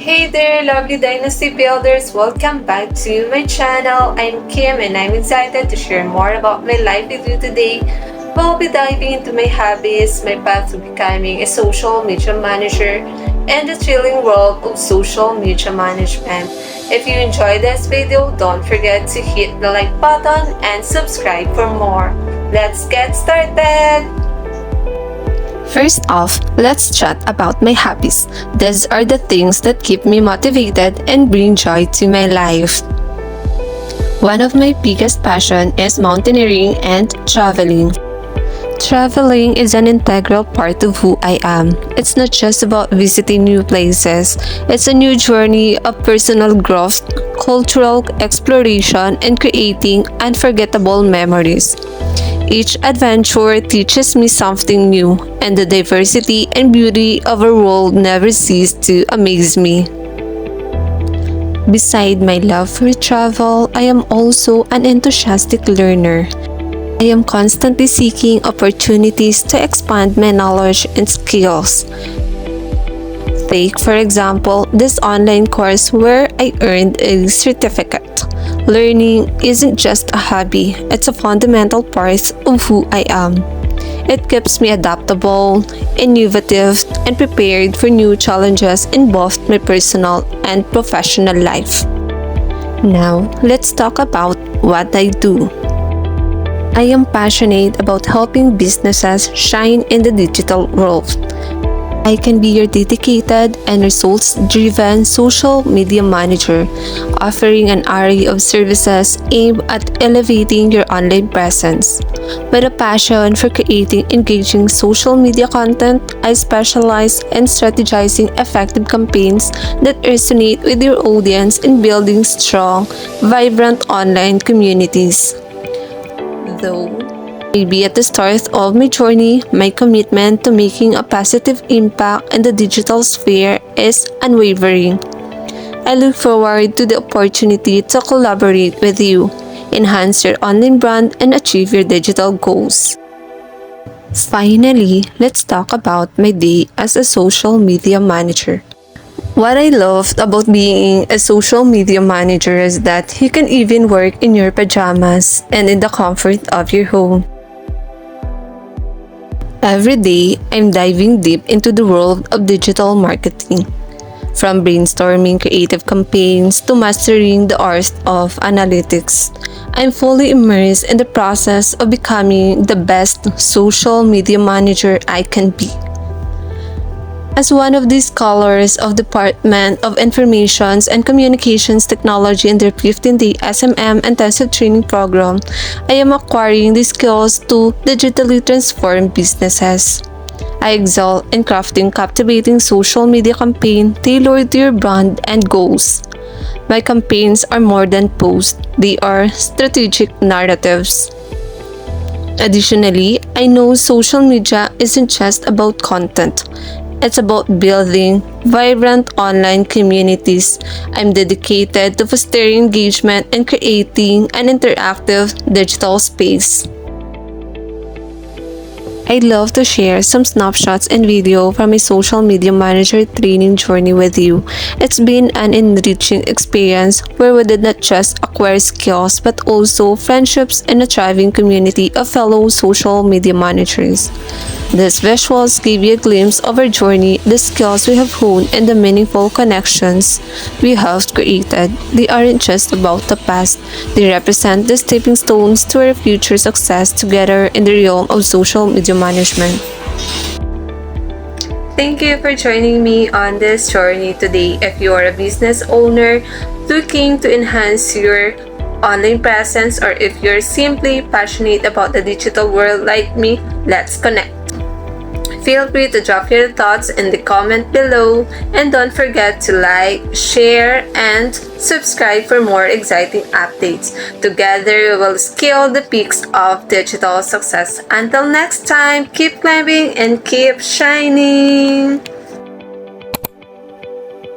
Hey there, lovely dynasty builders! Welcome back to my channel. I'm Kim and I'm excited to share more about my life with you today. We'll be diving into my hobbies, my path to becoming a social media manager, and the thrilling world of social media management. If you enjoyed this video, don't forget to hit the like button and subscribe for more. Let's get started! First off, let's chat about my hobbies. These are the things that keep me motivated and bring joy to my life. One of my biggest passions is mountaineering and traveling. Traveling is an integral part of who I am. It's not just about visiting new places. It's a new journey of personal growth, cultural exploration, and creating unforgettable memories. Each adventure teaches me something new, and the diversity and beauty of our world never cease to amaze me. Beside my love for travel, I am also an enthusiastic learner. I am constantly seeking opportunities to expand my knowledge and skills. Take, for example, this online course where I earned a certificate. Learning isn't just a hobby, it's a fundamental part of who I am. It keeps me adaptable, innovative, and prepared for new challenges in both my personal and professional life. Now, let's talk about what I do. I am passionate about helping businesses shine in the digital world. I can be your dedicated and results-driven social media manager, offering an array of services aimed at elevating your online presence. With a passion for creating engaging social media content, I specialize in strategizing effective campaigns that resonate with your audience and building strong, vibrant online communities. Though maybe at the start of my journey, my commitment to making a positive impact in the digital sphere is unwavering. I look forward to the opportunity to collaborate with you, enhance your online brand, and achieve your digital goals. Finally, let's talk about my day as a social media manager. What I loved about being a social media manager is that you can even work in your pajamas and in the comfort of your home. Every day, I'm diving deep into the world of digital marketing. From brainstorming creative campaigns to mastering the art of analytics, I'm fully immersed in the process of becoming the best social media manager I can be. As one of the scholars of Department of Information and Communications Technology in their 15-day SMM intensive training program, I am acquiring the skills to digitally transform businesses. I excel in crafting captivating social media campaigns tailored to your brand and goals. My campaigns are more than posts, they are strategic narratives. Additionally, I know social media isn't just about content. It's about building vibrant online communities. I'm dedicated to fostering engagement and creating an interactive digital space. I'd love to share some snapshots and video from my social media manager training journey with you. It's been an enriching experience where we did not just acquire skills but also friendships and a thriving community of fellow social media managers. These visuals give you a glimpse of our journey, the skills we have honed, and the meaningful connections we have created. They aren't just about the past, they represent the stepping stones to our future success together in the realm of social media management. Thank you for joining me on this journey today. If you are a business owner looking to enhance your online presence, or if you're simply passionate about the digital world like me, let's connect. Feel free to drop your thoughts in the comment below, and don't forget to like, share, and subscribe for more exciting updates. Together, we will scale the peaks of digital success. Until next time, keep climbing and keep shining!